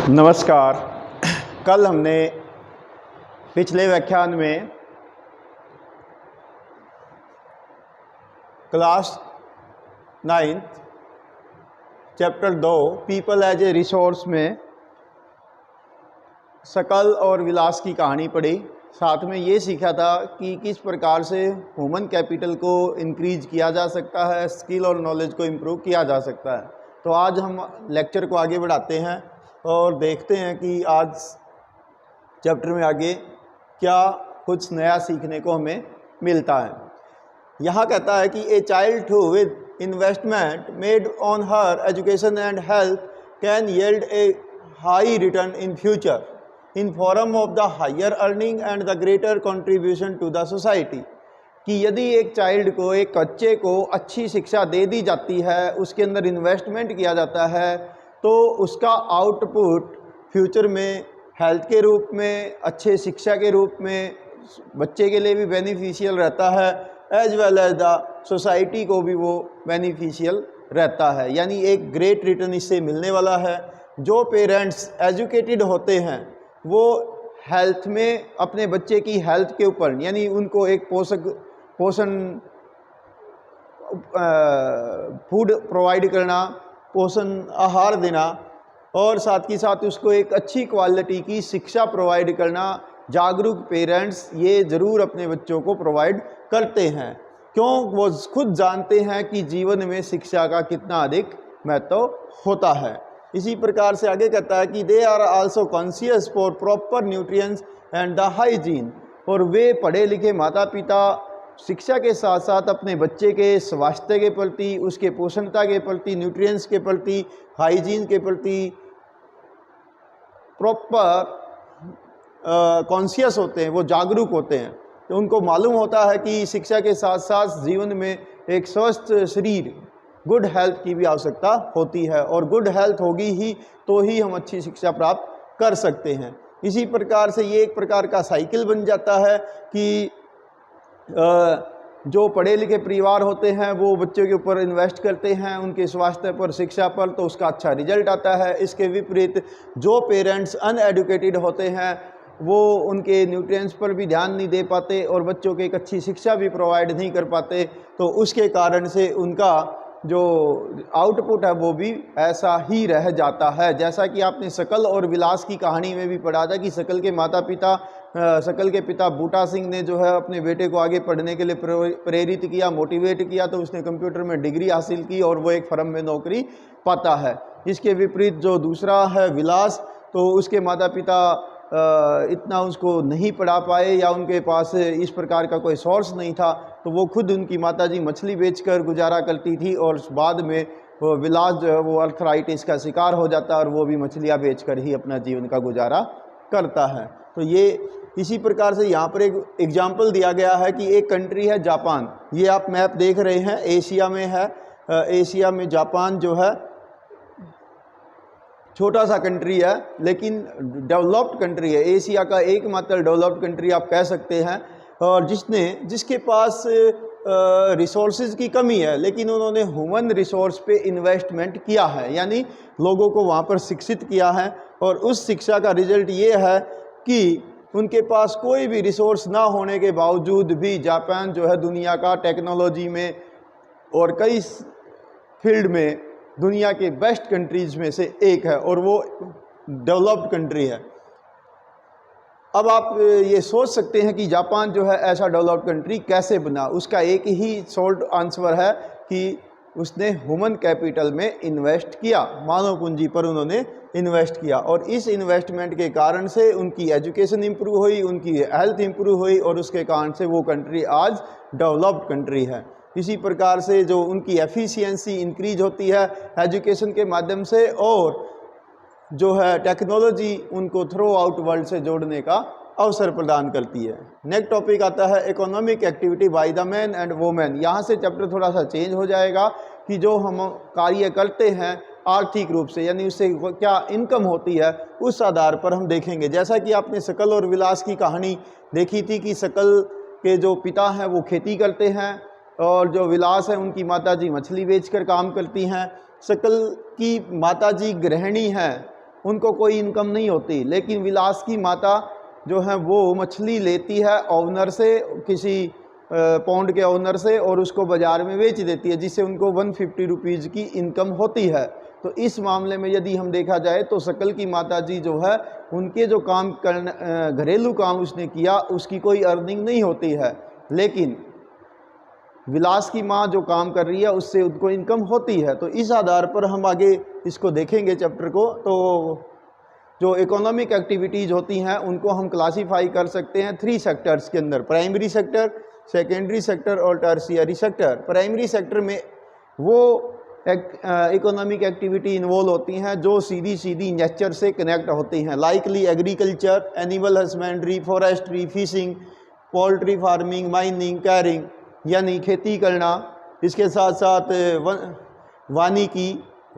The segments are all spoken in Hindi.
नमस्कार। कल हमने पिछले व्याख्यान में class 9th chapter 2 people as a resource में शकल और विलास की कहानी पढ़ी। साथ में ये सीखा था कि किस प्रकार से ह्यूमन कैपिटल को इंक्रीज किया जा सकता है, स्किल और नॉलेज को इम्प्रूव किया जा सकता है। तो आज हम लेक्चर को आगे बढ़ाते हैं और देखते हैं कि आज चैप्टर में आगे क्या कुछ नया सीखने को हमें मिलता है। यहाँ कहता है कि a child who with investment made on her education and health can yield a high return in future in form of the higher earning and the greater contribution to the society. कि यदि एक चाइल्ड को, एक बच्चे को अच्छी शिक्षा दे दी जाती है, उसके अंदर इन्वेस्टमेंट किया जाता है, तो उसका आउटपुट फ्यूचर में हेल्थ के रूप में, अच्छे शिक्षा के रूप में बच्चे के लिए भी बेनिफिशियल रहता है, as well as the society को भी वो बेनिफिशियल रहता है। यानी एक ग्रेट रिटर्न इससे मिलने वाला है। जो पेरेंट्स एजुकेटेड होते हैं वो हेल्थ में अपने बच्चे की हेल्थ के ऊपर, यानी उनको एक पोषण फूड प्रोवाइड करना, पोषण आहार देना और साथ ही साथ उसको एक अच्छी क्वालिटी की शिक्षा प्रोवाइड करना, जागरूक पेरेंट्स ये ज़रूर अपने बच्चों को प्रोवाइड करते हैं। क्यों? वो खुद जानते हैं कि जीवन में शिक्षा का कितना अधिक महत्व होता है। इसी प्रकार से आगे कहता है कि they are also conscious for proper nutrients and the hygiene. और वे पढ़े लिखे माता पिता शिक्षा के साथ साथ अपने बच्चे के स्वास्थ्य के प्रति, उसके पोषणता के प्रति, न्यूट्रिएंट्स के प्रति, हाइजीन के प्रति प्रॉपर कॉन्शियस होते हैं, वो जागरूक होते हैं। तो उनको मालूम होता है कि शिक्षा के साथ साथ जीवन में एक स्वस्थ शरीर, गुड हेल्थ की भी आवश्यकता होती है, और गुड हेल्थ होगी ही तो ही हम अच्छी शिक्षा प्राप्त कर सकते हैं। इसी प्रकार से ये एक प्रकार का साइकिल बन जाता है कि जो पढ़े लिखे परिवार होते हैं वो बच्चों के ऊपर इन्वेस्ट करते हैं, उनके स्वास्थ्य पर, शिक्षा पर, तो उसका अच्छा रिजल्ट आता है। इसके विपरीत जो पेरेंट्स अनएडुकेटेड होते हैं वो उनके न्यूट्रिएंट्स पर भी ध्यान नहीं दे पाते और बच्चों को एक अच्छी शिक्षा भी प्रोवाइड नहीं कर पाते, तो उसके कारण से उनका जो आउटपुट है वो भी ऐसा ही रह जाता है। जैसा कि आपने शकल और विलास की कहानी में भी पढ़ा था कि शकल के पिता बूटा सिंह ने जो है अपने बेटे को आगे पढ़ने के लिए प्रेरित किया, मोटिवेट किया, तो उसने कंप्यूटर में डिग्री हासिल की और वो एक फर्म में नौकरी पाता है। इसके विपरीत जो दूसरा है विलास, तो उसके माता पिता इतना उसको नहीं पढ़ा पाए या उनके पास इस प्रकार का कोई सोर्स नहीं था, तो वो खुद, उनकी माताजी मछली बेचकर गुजारा करती थी और बाद में वो विलास जो है वो अर्थराइटिस का शिकार हो जाता है और वो भी मछलियाँ बेचकर ही अपना जीवन का गुजारा करता है। तो ये इसी प्रकार से यहाँ पर एक एग्जाम्पल दिया गया है कि एक कंट्री है जापान। ये आप मैप देख रहे हैं, एशिया में है। एशिया में जापान जो है छोटा सा कंट्री है लेकिन डेवलप्ड कंट्री है। एशिया का एकमात्र डेवलप्ड कंट्री आप कह सकते हैं, और जिसके पास रिसोर्सेज की कमी है, लेकिन उन्होंने ह्यूमन रिसोर्स पे इन्वेस्टमेंट किया है, यानी लोगों को वहाँ पर शिक्षित किया है। और उस शिक्षा का रिजल्ट ये है कि उनके पास कोई भी रिसोर्स ना होने के बावजूद भी जापान जो है दुनिया का टेक्नोलॉजी में और कई फील्ड में दुनिया के बेस्ट कंट्रीज में से एक है, और वो डेवलप्ड कंट्री है। अब आप ये सोच सकते हैं कि जापान जो है ऐसा डेवलप्ड कंट्री कैसे बना। उसका एक ही शॉर्ट आंसर है कि उसने ह्यूमन कैपिटल में इन्वेस्ट किया, मानव पूंजी पर उन्होंने इन्वेस्ट किया, और इस इन्वेस्टमेंट के कारण से उनकी एजुकेशन इंप्रूव हुई, उनकी हेल्थ इंप्रूव हुई, और उसके कारण से वो कंट्री आज डेवलप्ड कंट्री है। इसी प्रकार से जो उनकी एफिशिएंसी इंक्रीज होती है एजुकेशन के माध्यम से, और जो है टेक्नोलॉजी उनको थ्रू आउट वर्ल्ड से जोड़ने का अवसर प्रदान करती है। नेक्स्ट टॉपिक आता है economic activity by the man and women. यहाँ से चैप्टर थोड़ा सा चेंज हो जाएगा कि जो हम कार्य करते हैं आर्थिक रूप से, यानी उससे क्या इनकम होती है, उस आधार पर हम देखेंगे। जैसा कि आपने शकल और विलास की कहानी देखी थी कि शकल के जो पिता हैं वो खेती करते हैं और जो विलास है उनकी माताजी मछली बेचकर काम करती हैं। शकल की माताजी गृहिणी हैं उनको कोई इनकम नहीं होती। लेकिन विलास की माता जो है वो मछली लेती है ओनर से, किसी पौंड के ओनर से, और उसको बाज़ार में बेच देती है, जिससे उनको 150 रुपीज़ की इनकम होती है। तो इस मामले में यदि हम देखा जाए तो शकल की माता जी जो है उनके जो काम करने घरेलू काम उसने किया उसकी कोई अर्निंग नहीं होती है, लेकिन विलास की माँ जो काम कर रही है उससे उनको इनकम होती है। तो इस आधार पर हम आगे इसको देखेंगे चैप्टर को। तो जो इकोनॉमिक एक्टिविटीज़ होती हैं उनको हम क्लासीफाई कर सकते हैं 3 सेक्टर्स के अंदर, प्राइमरी सेक्टर, सेकेंडरी सेक्टर और टर्शियरी सेक्टर। प्राइमरी सेक्टर में वो इकोनॉमिक एक्टिविटी इन्वॉल्व होती हैं जो सीधी सीधी नेचर से कनेक्ट होती हैं, likely agriculture, animal husbandry, forestry, fishing, poultry farming, mining, carrying यानी खेती करना, इसके साथ साथ वानिकी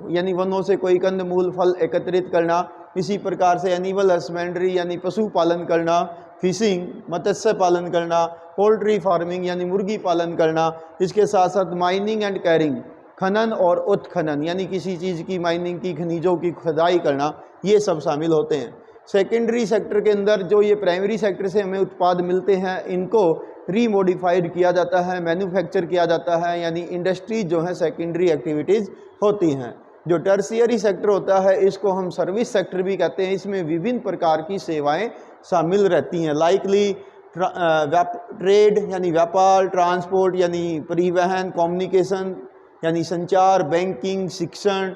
यानी वनों से कोई कंदमूल फल एकत्रित करना, इसी प्रकार से एनिमल हस्बेंड्री यानी पशु पालन करना, फिशिंग मत्स्य पालन करना, पोल्ट्री फार्मिंग यानी मुर्गी पालन करना, इसके साथ साथ माइनिंग एंड कैरिंग खनन और उत्खनन यानी किसी चीज़ की माइनिंग की, खनिजों की खुदाई करना, ये सब शामिल होते हैं। सेकेंडरी सेक्टर के अंदर जो ये प्राइमरी सेक्टर से हमें उत्पाद मिलते हैं इनको रीमोडिफाइड किया जाता है, मैन्युफैक्चर किया जाता है, यानी इंडस्ट्रीज जो है सेकेंडरी एक्टिविटीज़ होती हैं। जो टर्शियरी सेक्टर होता है इसको हम सर्विस सेक्टर भी कहते हैं। इसमें विभिन्न प्रकार की सेवाएं शामिल रहती हैं, लाइकली ट्रेड यानी व्यापार, ट्रांसपोर्ट यानी परिवहन, कम्युनिकेशन यानी संचार, बैंकिंग, शिक्षण,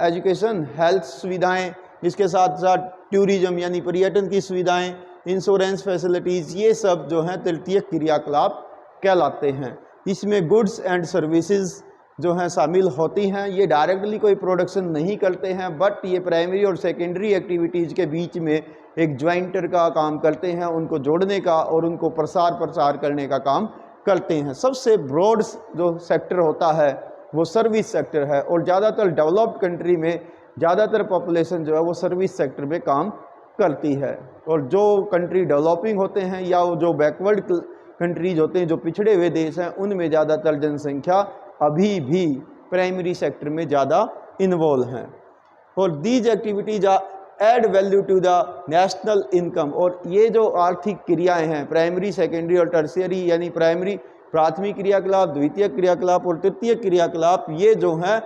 एजुकेशन, हेल्थ सुविधाएं, इसके साथ साथ टूरिज्म यानी पर्यटन की सुविधाएं, इंश्योरेंस फैसिलिटीज़, ये सब जो हैं तृतीयक क्रियाकलाप कहलाते हैं। इसमें गुड्स एंड सर्विसेज जो हैं शामिल होती हैं। ये डायरेक्टली कोई प्रोडक्शन नहीं करते हैं, बट ये प्राइमरी और सेकेंडरी एक्टिविटीज़ के बीच में एक ज्वाइंटर का काम करते हैं, उनको जोड़ने का और उनको प्रसार करने का काम करते हैं। सबसे ब्रॉड जो सेक्टर होता है वो सर्विस सेक्टर है, और ज़्यादातर डेवलप्ड कंट्री में ज़्यादातर पॉपुलेशन जो है वो सर्विस सेक्टर में काम करती है। और जो कंट्री डेवलपिंग होते हैं या जो बैकवर्ड कंट्रीज होते हैं, जो पिछड़े हुए देश हैं, उनमें ज़्यादातर जनसंख्या अभी भी प्राइमरी सेक्टर में ज़्यादा इन्वॉल्व हैं। और these activities add value to the national income, और ये जो आर्थिक क्रियाएं हैं प्राइमरी, सेकेंडरी और टर्शियरी यानी प्राइमरी प्राथमिक क्रियाकलाप, द्वितीयक क्रियाकलाप और तृतीयक क्रियाकलाप, ये जो हैं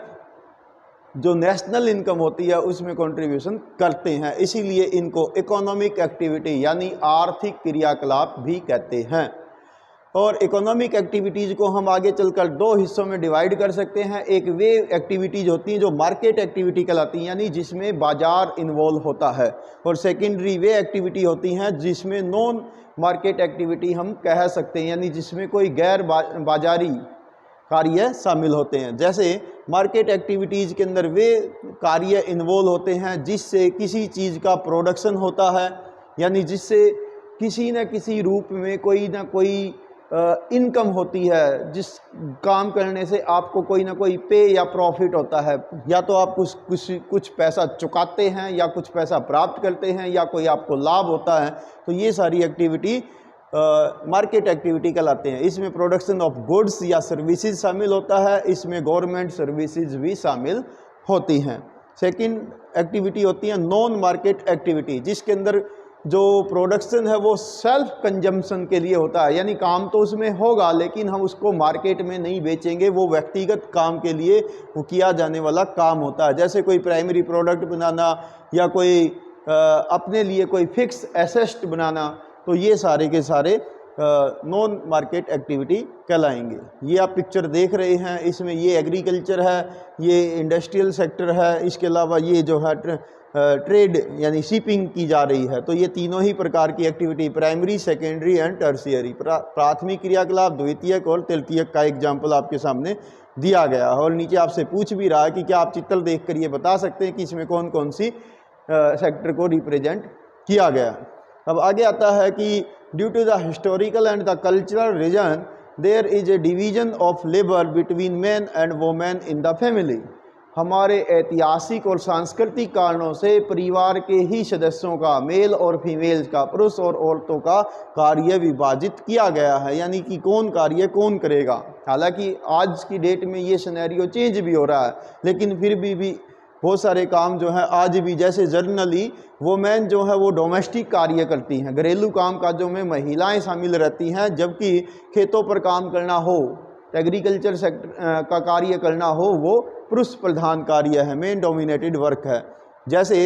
जो नेशनल इनकम होती है उसमें कंट्रीब्यूशन करते हैं, इसीलिए इनको इकोनॉमिक एक्टिविटी यानी आर्थिक क्रियाकलाप भी कहते हैं। और इकोनॉमिक एक्टिविटीज़ को हम आगे चलकर 2 हिस्सों में डिवाइड कर सकते हैं। एक वे एक्टिविटीज़ होती हैं जो मार्केट एक्टिविटी कहलाती हैं, यानी जिसमें बाजार इन्वॉल्व होता है, और सेकेंडरी वे एक्टिविटी होती हैं जिसमें नॉन मार्केट एक्टिविटी हम कह सकते हैं, यानी जिसमें कोई गैर बाजारी कार्य शामिल होते हैं। जैसे मार्केट एक्टिविटीज़ के अंदर वे कार्य इन्वॉल्व होते हैं जिससे किसी चीज़ का प्रोडक्शन होता है, यानी जिससे किसी न किसी रूप में कोई ना कोई इनकम होती है, जिस काम करने से आपको कोई ना कोई पे या प्रॉफिट होता है, या तो आप कुछ पैसा चुकाते हैं या कुछ पैसा प्राप्त करते हैं या कोई आपको लाभ होता है। तो ये सारी एक्टिविटी मार्केट एक्टिविटी कहलाते हैं। इसमें प्रोडक्शन ऑफ गुड्स या सर्विसेज शामिल होता है, इसमें गवर्नमेंट सर्विसेज भी शामिल होती हैं। सेकंड एक्टिविटी होती है नॉन मार्केट एक्टिविटी, जिसके अंदर जो प्रोडक्शन है वो सेल्फ कंजम्पशन के लिए होता है, यानी काम तो उसमें होगा लेकिन हम उसको मार्केट में नहीं बेचेंगे, वो व्यक्तिगत काम के लिए वो किया जाने वाला काम होता है। जैसे कोई प्राइमरी प्रोडक्ट बनाना या कोई अपने लिए कोई फिक्स एसेट बनाना, तो ये सारे के सारे नॉन मार्केट एक्टिविटी कहलाएंगे। ये आप पिक्चर देख रहे हैं, इसमें ये एग्रीकल्चर है, ये इंडस्ट्रियल सेक्टर है, इसके अलावा ये जो है ट्रेड यानी शिपिंग की जा रही है। तो ये तीनों ही प्रकार की activity primary, secondary and tertiary, प्राथमिक क्रियाकलाप, द्वितीयक और तृतीयक का एग्जाम्पल आपके सामने दिया गया है। और नीचे आपसे पूछ भी रहा है कि क्या आप चित्र देखकर ये बता सकते हैं कि इसमें कौन कौन सी सेक्टर को रिप्रेजेंट किया गया। अब आगे आता है कि due to the historical and the cultural reason there is a division of labour between man and women in the family. हमारे ऐतिहासिक और सांस्कृतिक कारणों से परिवार के ही सदस्यों का, मेल और फीमेल्स का, पुरुष और औरतों का कार्य विभाजित किया गया है, यानी कि कौन कार्य कौन करेगा। हालांकि आज की डेट में ये सिनेरियो चेंज भी हो रहा है, लेकिन फिर भी बहुत सारे काम जो है आज भी, जैसे जनरली वोमेन जो है वो डोमेस्टिक कार्य करती हैं, घरेलू काम काजों में महिलाएं शामिल रहती हैं, जबकि खेतों पर काम करना हो, एग्रीकल्चर सेक्टर का कार्य करना हो, वो पुरुष प्रधान कार्य है, मेन डोमिनेटेड वर्क है। जैसे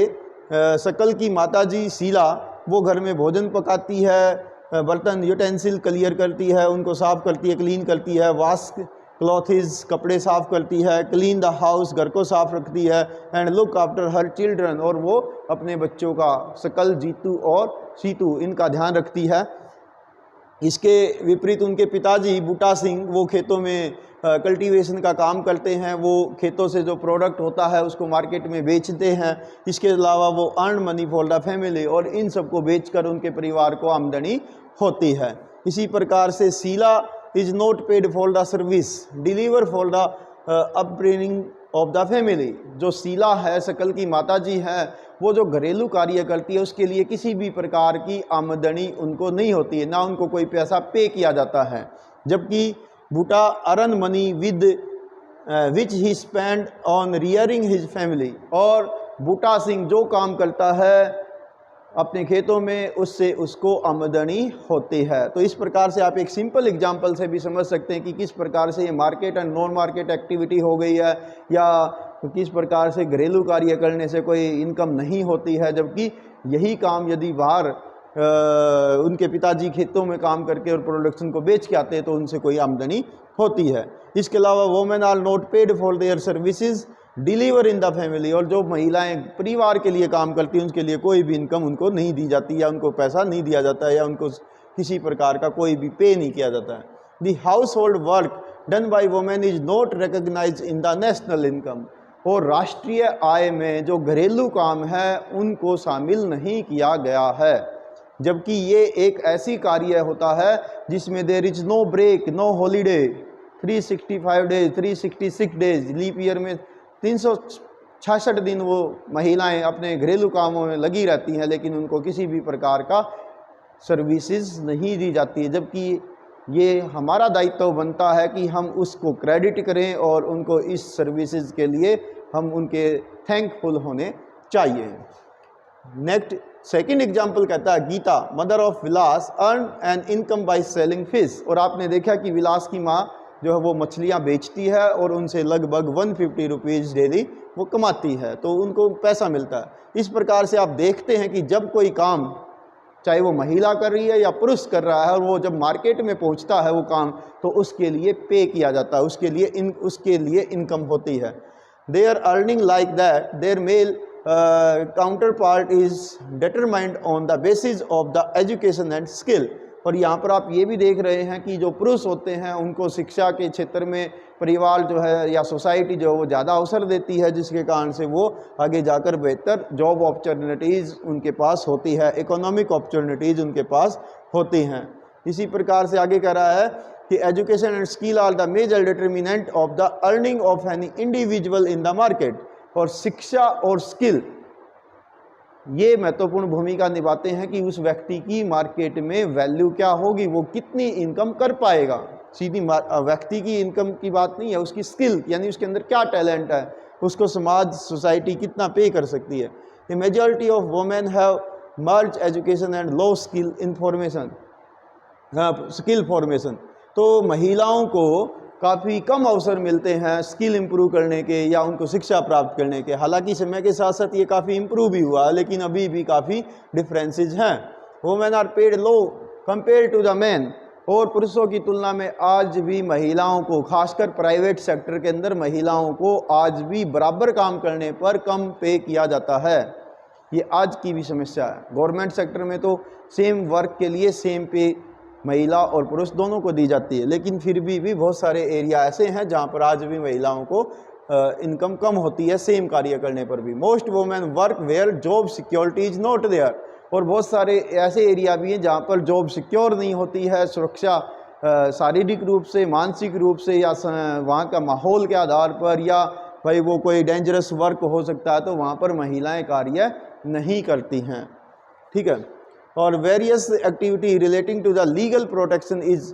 सकल की माताजी शीला, वो घर में भोजन पकाती है, बर्तन यूटेंसिल क्लियर करती है, उनको साफ़ करती है, क्लीन करती है, वाश क्लॉथ्स कपड़े साफ़ करती है, क्लीन द हाउस घर को साफ़ रखती है, and look after her children, और वो अपने बच्चों का, सकल, जीतू और सीतू, इनका ध्यान रखती है। इसके विपरीत उनके पिताजी बूटा सिंह, वो खेतों में कल्टीवेशन का काम करते हैं, वो खेतों से जो प्रोडक्ट होता है उसको मार्केट में बेचते हैं। इसके अलावा वो earn money for the family, और इन सब को बेचकर उनके परिवार को आमदनी होती है। इसी प्रकार से Sheela is not paid for the service deliver for the upbringing of the family. जो शीला है, सकल की माताजी है, वो जो घरेलू कार्य करती है उसके लिए किसी भी प्रकार की आमदनी उनको नहीं होती है, ना उनको कोई पैसा पे किया जाता है। जबकि Boota earn money with which he spend on rearing his family, और बूटा सिंह जो काम करता है अपने खेतों में, उससे उसको आमदनी होती है। तो इस प्रकार से आप एक सिंपल एग्जांपल से भी समझ सकते हैं कि किस प्रकार से ये market and non market activity हो गई है, या किस प्रकार से घरेलू कार्य करने से कोई इनकम नहीं होती है, जबकि यही काम यदि बाहर उनके पिताजी खेतों में काम करके और प्रोडक्शन को बेच के आते हैं तो उनसे कोई आमदनी होती है। इसके अलावा women are not paid for their services deliver in the family, और जो महिलाएं परिवार के लिए काम करती हैं उनके लिए कोई भी इनकम उनको नहीं दी जाती, या उनको पैसा नहीं दिया जाता है, या उनको किसी प्रकार का कोई भी पे नहीं किया जाता है। The household work done by women is not recognise in the national income, और राष्ट्रीय आय में जो घरेलू काम है उनको शामिल नहीं किया गया है, जबकि ये एक ऐसी कार्य होता है जिसमें there is no break, no holiday, 365 days, 366 days, leap year में 366 दिन वो महिलाएं अपने घरेलू कामों में लगी रहती हैं, लेकिन उनको किसी भी प्रकार का सर्विसेज नहीं दी जाती है। जबकि ये हमारा दायित्व बनता है कि हम उसको क्रेडिट करें और उनको इस सर्विसेज के लिए हम उनके थैंकफुल होने चाहिए। नेक्स्ट सेकंड एग्जाम्पल कहता है Geeta mother of Vilas earn an income by selling fish, और आपने देखा कि विलास की माँ जो है वो मछलियाँ बेचती है और उनसे लगभग 150 रुपीज़ डेली वो कमाती है, तो उनको पैसा मिलता है। इस प्रकार से आप देखते हैं कि जब कोई काम, चाहे वो महिला कर रही है या पुरुष कर रहा है, और वो जब मार्केट में पहुंचता है वो काम, तो उसके लिए पे किया जाता है, उसके लिए इनकम होती है। They are earning like that their male counterpart is determined on the basis of the education and skill. और यहाँ पर आप ये भी देख रहे हैं कि जो पुरुष होते हैं उनको शिक्षा के क्षेत्र में परिवार जो है या सोसाइटी जो है वो ज़्यादा अवसर देती है, जिसके कारण से वो आगे जाकर बेहतर जॉब अपॉर्चुनिटीज़ उनके पास होती है, इकोनॉमिक अपॉर्चुनिटीज़ उनके पास होती हैं। इसी प्रकार से आगे कह रहा है कि education and skill are the major determinant of the earning of any individual in the market. और शिक्षा और स्किल ये महत्वपूर्ण भूमिका निभाते हैं कि उस व्यक्ति की मार्केट में वैल्यू क्या होगी, वो कितनी इनकम कर पाएगा। सीधी व्यक्ति की इनकम की बात नहीं है, उसकी स्किल यानी उसके अंदर क्या टैलेंट है, उसको समाज सोसाइटी कितना पे कर सकती है। The majority of women have merge education and low skill information skill formation. तो महिलाओं को काफ़ी कम अवसर मिलते हैं स्किल इम्प्रूव करने के या उनको शिक्षा प्राप्त करने के। हालांकि समय के साथ साथ ये काफ़ी इम्प्रूव भी हुआ, लेकिन अभी भी काफ़ी डिफरेंसेस हैं। Women are paid low compare to the man, और पुरुषों की तुलना में आज भी महिलाओं को, खासकर प्राइवेट सेक्टर के अंदर महिलाओं को आज भी बराबर काम करने पर कम पे किया जाता है। ये आज की भी समस्या है। गवर्नमेंट सेक्टर में तो सेम वर्क के लिए सेम पे महिला और पुरुष दोनों को दी जाती है, लेकिन फिर भी बहुत सारे एरिया ऐसे हैं जहां पर आज भी महिलाओं को इनकम कम होती है सेम कार्य करने पर भी। Most women work where job security is not there, और बहुत सारे ऐसे एरिया भी हैं जहां पर जॉब सिक्योर नहीं होती है, सुरक्षा शारीरिक रूप से, मानसिक रूप से, या वहाँ का माहौल के आधार पर, या भाई वो कोई डेंजरस वर्क हो सकता है, तो वहाँ पर महिलाएं कार्य नहीं करती हैं। ठीक है। और various activity relating to the legal protection is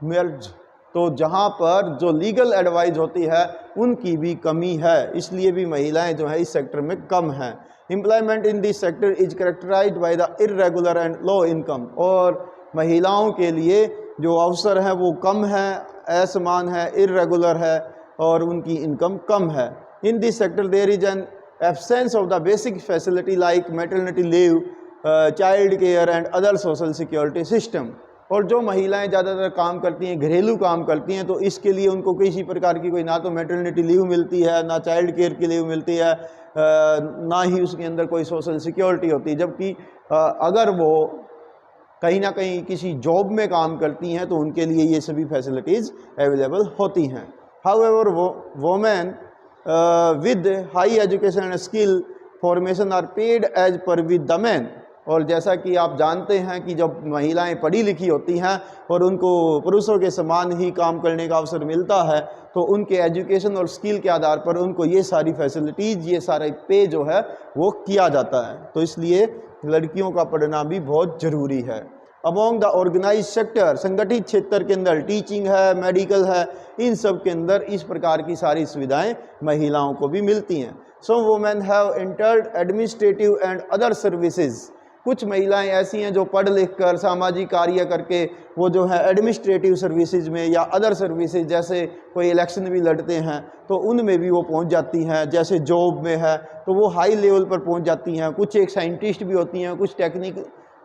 merge तो जहाँ पर जो लीगल एडवाइस होती है उनकी भी कमी है, इसलिए भी महिलाएं जो है इस सेक्टर में कम हैं। Employment in this sector is characterised by the irregular and low income, और महिलाओं के लिए जो अवसर हैं वो कम है, असमान है, इर्रेगुलर है और उनकी इनकम कम है। In this sector there is an absence of the basic facility like maternity leave, child care and other social security system. और जो महिलाएं ज़्यादातर काम करती हैं, घरेलू काम करती हैं, तो इसके लिए उनको किसी प्रकार की कोई ना तो मैटरनिटी लीव मिलती है, ना चाइल्ड केयर की लीव मिलती है, ना ही उसके अंदर कोई सोशल सिक्योरिटी होती है। जबकि अगर वो कहीं ना कहीं किसी जॉब में काम करती हैं तो उनके लिए ये सभी फैसिलिटीज़ अवेलेबल होती हैं। However women with high education and skill formation are paid as par with the man. और जैसा कि आप जानते हैं कि जब महिलाएं पढ़ी लिखी होती हैं और उनको पुरुषों के समान ही काम करने का अवसर मिलता है, तो उनके एजुकेशन और स्किल के आधार पर उनको ये सारी फैसिलिटीज़, ये सारा पे जो है वो किया जाता है। तो इसलिए लड़कियों का पढ़ना भी बहुत ज़रूरी है। अमोंग द ऑर्गेनाइज सेक्टर, संगठित क्षेत्र के अंदर टीचिंग है, मेडिकल है, इन सब के अंदर इस प्रकार की सारी सुविधाएं महिलाओं को भी मिलती हैं। सो women have entered administrative and other services. कुछ महिलाएं ऐसी हैं जो पढ़ लिख कर, सामाजिक कार्य करके वो जो है एडमिनिस्ट्रेटिव सर्विसेज में या अदर सर्विसेज, जैसे कोई इलेक्शन भी लड़ते हैं तो उनमें भी वो पहुंच जाती हैं। जैसे जॉब में है तो वो हाई लेवल पर पहुंच जाती हैं। कुछ एक साइंटिस्ट भी होती हैं, कुछ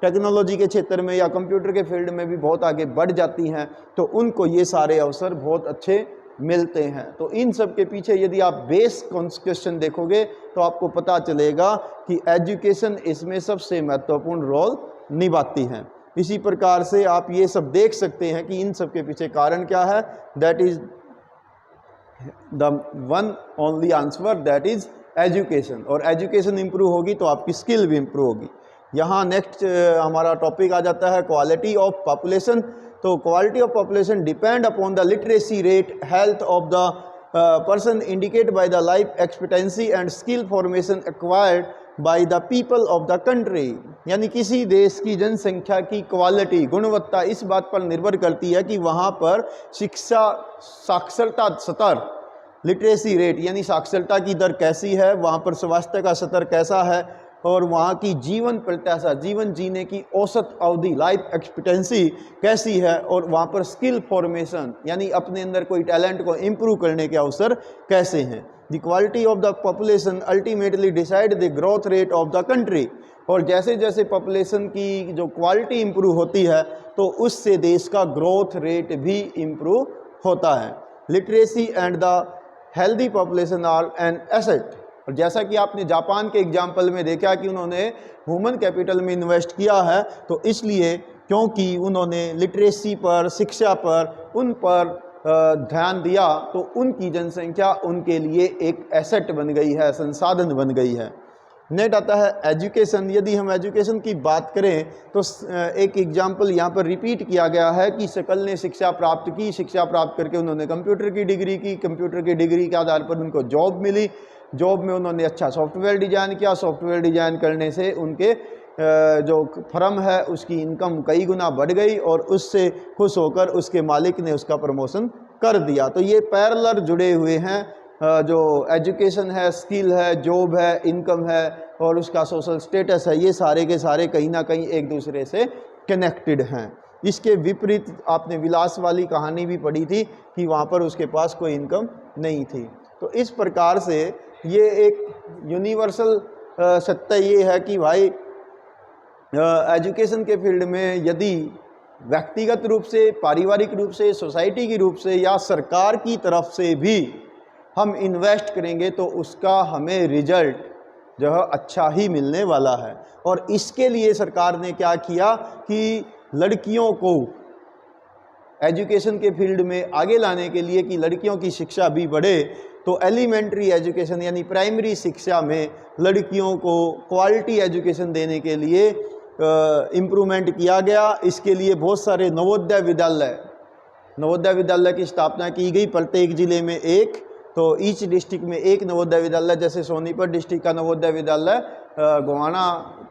टेक्नोलॉजी के क्षेत्र में या कंप्यूटर के फील्ड में भी बहुत आगे बढ़ जाती हैं, तो उनको ये सारे अवसर बहुत अच्छे मिलते हैं। तो इन सब के पीछे यदि आप बेस क्वेश्चन देखोगे तो आपको पता चलेगा कि एजुकेशन इसमें सबसे महत्वपूर्ण रोल निभाती है। इसी प्रकार से आप ये सब देख सकते हैं कि इन सब के पीछे कारण क्या है। That is the one only answer, that is education. और एजुकेशन इंप्रूव होगी तो आपकी स्किल भी इंप्रूव होगी। यहाँ नेक्स्ट हमारा टॉपिक आ जाता है क्वालिटी ऑफ पॉपुलेशन। तो quality of population depend upon the literacy rate, health of the person indicate by the life expectancy and skill formation acquired by the people of the country. यानी किसी देश की जनसंख्या की क्वालिटी, गुणवत्ता इस बात पर निर्भर करती है कि वहाँ पर शिक्षा साक्षरता स्तर, लिटरेसी रेट यानी साक्षरता की दर कैसी है, वहाँ पर स्वास्थ्य का स्तर कैसा है, और वहाँ की जीवन प्रत्याशा, जीवन जीने की औसत अवधि, लाइफ एक्सपेक्टेंसी कैसी है, और वहाँ पर स्किल फॉर्मेशन यानी अपने अंदर कोई टैलेंट को इम्प्रूव करने के अवसर कैसे हैं। The quality of the population ultimately decide the growth rate of the country. और जैसे जैसे पॉपुलेशन की जो क्वालिटी इम्प्रूव होती है तो उससे देश का ग्रोथ रेट भी इम्प्रूव होता है। Literacy and the healthy population are an asset. और जैसा कि आपने जापान के एग्जाम्पल में देखा कि उन्होंने ह्यूमन कैपिटल में इन्वेस्ट किया है, तो इसलिए क्योंकि उन्होंने लिटरेसी पर, शिक्षा पर, उन पर ध्यान दिया, तो उनकी जनसंख्या उनके लिए एक एसेट बन गई है, संसाधन बन गई है। नेक्स्ट आता है एजुकेशन। यदि हम एजुकेशन की बात करें तो एक एग्जाम्पल यहाँ पर रिपीट किया गया है कि शकल ने शिक्षा प्राप्त की, शिक्षा प्राप्त करके उन्होंने कंप्यूटर की डिग्री की, कंप्यूटर की डिग्री के आधार पर उनको जॉब मिली, जॉब में उन्होंने अच्छा सॉफ्टवेयर डिज़ाइन किया, सॉफ्टवेयर डिज़ाइन करने से उनके जो फर्म है उसकी इनकम कई गुना बढ़ गई और उससे खुश होकर उसके मालिक ने उसका प्रमोशन कर दिया। तो ये पैरेलल जुड़े हुए हैं, जो एजुकेशन है, स्किल है, जॉब है, इनकम है और उसका सोशल स्टेटस है, ये सारे के सारे कहीं ना कहीं एक दूसरे से कनेक्टेड हैं। इसके विपरीत आपने विलास वाली कहानी भी पढ़ी थी कि वहाँ पर उसके पास कोई इनकम नहीं थी। तो इस प्रकार से ये एक यूनिवर्सल सत्य ये है कि भाई एजुकेशन के फील्ड में यदि व्यक्तिगत रूप से, पारिवारिक रूप से, सोसाइटी की रूप से या सरकार की तरफ से भी हम इन्वेस्ट करेंगे तो उसका हमें रिजल्ट जो है अच्छा ही मिलने वाला है। और इसके लिए सरकार ने क्या किया कि लड़कियों को एजुकेशन के फील्ड में आगे लाने के लिए कि लड़कियों की शिक्षा भी बढ़े, तो एलिमेंट्री एजुकेशन यानी प्राइमरी शिक्षा में लड़कियों को क्वालिटी एजुकेशन देने के लिए इम्प्रूवमेंट किया गया। इसके लिए बहुत सारे नवोदय विद्यालय की स्थापना की गई, प्रत्येक जिले में एक, तो ईच डिस्ट्रिक्ट में एक नवोदय विद्यालय। जैसे सोनीपत डिस्ट्रिक्ट का नवोदय विद्यालय गोवाना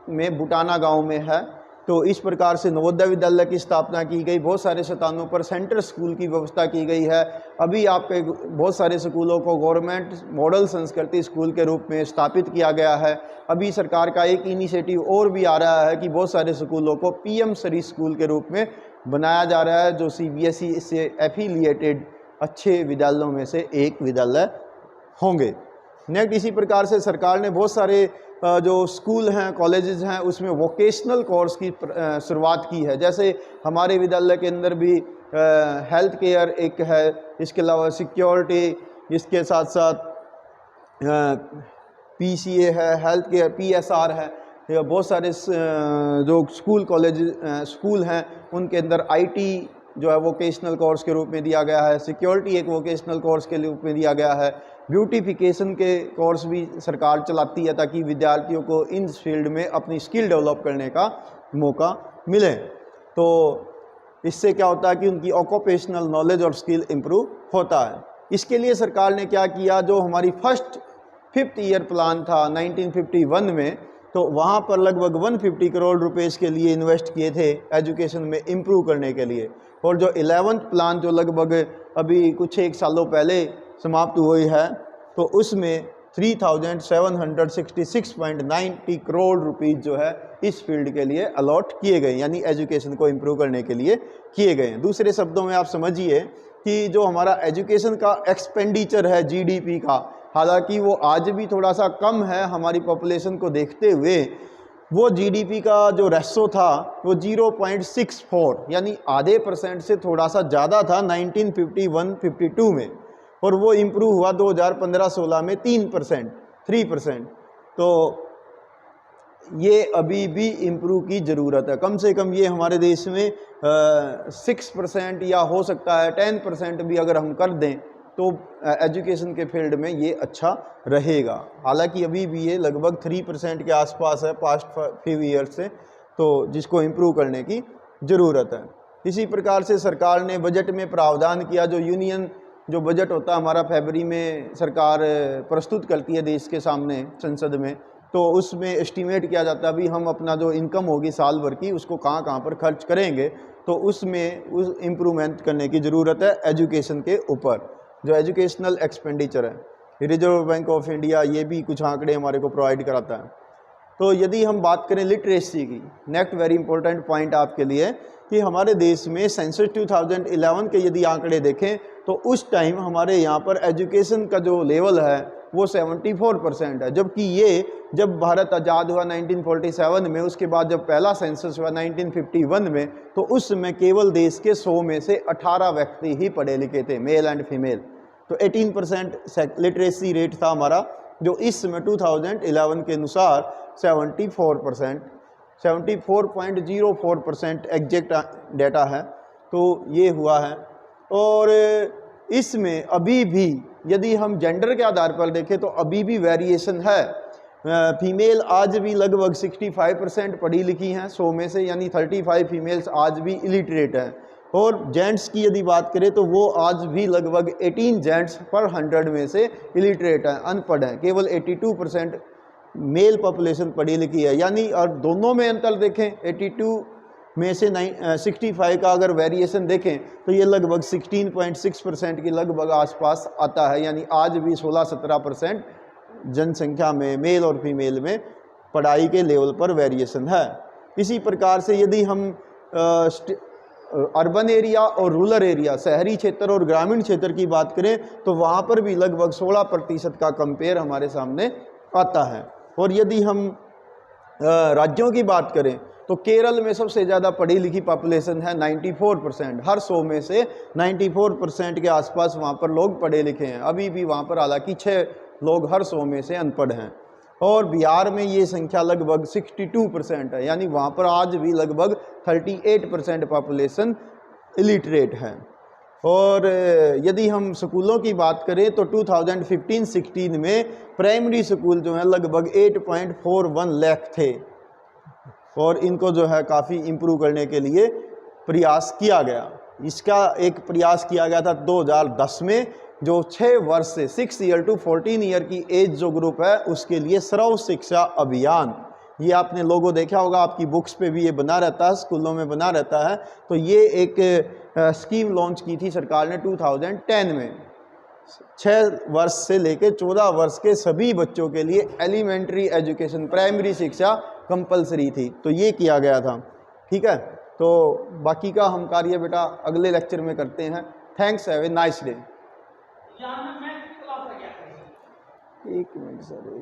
में बुटाना गांव में है, तो इस प्रकार से नवोदय विद्यालय की स्थापना की गई, बहुत सारे स्थानों पर सेंटर स्कूल की व्यवस्था की गई है। अभी आपके बहुत सारे स्कूलों को गवर्नमेंट मॉडल संस्कृति स्कूल के रूप में स्थापित किया गया है। अभी सरकार का एक इनिशिएटिव और भी आ रहा है कि बहुत सारे स्कूलों को पीएम श्री स्कूल के रूप में बनाया जा रहा है, जो सीबीएसई से एफिलिएटेड अच्छे विद्यालयों में से एक विद्यालय होंगे। नेक्स्ट, इसी प्रकार से सरकार ने बहुत सारे जो स्कूल हैं, कॉलेजेस हैं, उसमें वोकेशनल कोर्स की शुरुआत की है। जैसे हमारे विद्यालय के अंदर भी हेल्थ केयर एक है, इसके अलावा सिक्योरिटी, इसके साथ साथ पीसीए है, हेल्थ केयर पीएसआर है। बहुत सारे जो स्कूल हैं उनके अंदर आईटी जो है वोकेशनल कोर्स के रूप में दिया गया है, सिक्योरिटी एक वोकेशनल कोर्स के रूप में दिया गया है, ब्यूटिफिकेशन के कोर्स भी सरकार चलाती है ताकि विद्यार्थियों को इन फील्ड में अपनी स्किल डेवलप करने का मौका मिले। तो इससे क्या होता है कि उनकी ऑक्यूपेशनल नॉलेज और स्किल इम्प्रूव होता है। इसके लिए सरकार ने क्या किया, जो हमारी फर्स्ट 5th ईयर प्लान था 1951 में, तो वहाँ पर लगभग 150 करोड़ रुपए के लिए इन्वेस्ट किए थे एजुकेशन में इम्प्रूव करने के लिए। और जो 11th प्लान जो लगभग अभी कुछ एक सालों पहले समाप्त हुई है, तो उसमें 3766.90 करोड़ रुपीज़ जो है इस फील्ड के लिए अलॉट किए गए, यानी एजुकेशन को इम्प्रूव करने के लिए किए गए हैं। दूसरे शब्दों में आप समझिए कि जो हमारा एजुकेशन का एक्सपेंडिचर है जीडीपी का, हालांकि वो आज भी थोड़ा सा कम है हमारी पॉपुलेशन को देखते हुए, वो जीडीपी का जो रेशो था वो 0.64 यानी आधे % से थोड़ा सा ज़्यादा था 1951-52 में, और वो इम्प्रूव हुआ 2015-16 में 3%। तो ये अभी भी इम्प्रूव की ज़रूरत है। कम से कम ये हमारे देश में 6% या हो सकता है 10% भी अगर हम कर दें तो एजुकेशन के फील्ड में ये अच्छा रहेगा। हालांकि अभी भी ये लगभग 3% के आसपास है पास्ट फ्यू ईयर्स से, तो जिसको इम्प्रूव करने की ज़रूरत है। इसी प्रकार से सरकार ने बजट में प्रावधान किया, जो यूनियन जो बजट होता है हमारा फरवरी में सरकार प्रस्तुत करती है देश के सामने संसद में, तो उसमें एस्टिमेट किया जाता है अभी हम अपना जो इनकम होगी साल भर की उसको कहाँ कहाँ पर खर्च करेंगे, तो उसमें उस इम्प्रूवमेंट करने की ज़रूरत है एजुकेशन के ऊपर। जो एजुकेशनल एक्सपेंडिचर है, रिजर्व बैंक ऑफ इंडिया ये भी कुछ आंकड़े हमारे को प्रोवाइड कराता है। तो यदि हम बात करें लिटरेसी की, नेक्स्ट वेरी इंपॉर्टेंट पॉइंट आपके लिए, कि हमारे देश में सेंसस 2011 के यदि आंकड़े देखें तो उस टाइम हमारे यहाँ पर एजुकेशन का जो लेवल है वो 74% है, जबकि ये जब भारत आज़ाद हुआ 1947 में, उसके बाद जब पहला सेंसस हुआ 1951 में, तो उस समय केवल देश के 100 में से 18 व्यक्ति ही पढ़े लिखे थे, मेल एंड फीमेल। तो 18% लिटरेसी रेट था हमारा, जो इस समय 2011 के अनुसार 74.04% एग्जैक्ट डेटा है। तो ये हुआ है। और इसमें अभी भी यदि हम जेंडर के आधार पर देखें तो अभी भी वेरिएशन है। फीमेल आज भी लगभग 65% पढ़ी लिखी हैं 100 में से, यानी 35 फीमेल्स आज भी इलिटरेट हैं। और जेंट्स की यदि बात करें तो वो आज भी लगभग 18 जेंट्स पर 100 में से इलिटरेट हैं, अनपढ़ हैं। केवल 82% मेल पॉपुलेशन पढ़ी लिखी है, यानी और दोनों में अंतर देखें 82 में से 65 का अगर वेरिएशन देखें तो ये लगभग 16.6% के लगभग आसपास आता है, यानी आज भी 16-17% जनसंख्या में मेल और फीमेल में पढ़ाई के लेवल पर वेरिएशन है। इसी प्रकार से यदि हम अर्बन एरिया और रूरल एरिया, शहरी क्षेत्र और ग्रामीण क्षेत्र की बात करें तो वहाँ पर भी लगभग 16% का कंपेयर हमारे सामने आता है। और यदि हम राज्यों की बात करें तो केरल में सबसे ज़्यादा पढ़ी लिखी पॉपुलेशन है 94%, हर 100 में से 94% के आसपास वहाँ पर लोग पढ़े लिखे हैं। अभी भी वहाँ पर हालांकि 6 लोग हर 100 में से अनपढ़ हैं। और बिहार में ये संख्या लगभग 62% है, यानी वहाँ पर आज भी लगभग 38% पॉपुलेशन इलिटरेट है। और यदि हम स्कूलों की बात करें तो 2015-16 में प्राइमरी स्कूल जो है लगभग 8.41 लाख थे, और इनको जो है काफ़ी इम्प्रूव करने के लिए प्रयास किया गया। इसका एक प्रयास किया गया था 2010 में, जो 6 वर्ष से 6 ईयर टू 14 ईयर की एज जो ग्रुप है उसके लिए सर्व शिक्षा अभियान, ये आपने लोगो देखा होगा, आपकी बुक्स पे भी ये बना रहता है, स्कूलों में बना रहता है। तो ये एक स्कीम लॉन्च की थी सरकार ने 2010 में। 6 वर्ष से लेकर 14 वर्ष के सभी बच्चों के लिए एलिमेंट्री एजुकेशन, प्राइमरी शिक्षा कंपलसरी थी। तो ये किया गया था, ठीक है। तो बाकी का हम कार्य बेटा अगले लेक्चर में करते हैं। Thanks, have a nice day. 1 minute sir.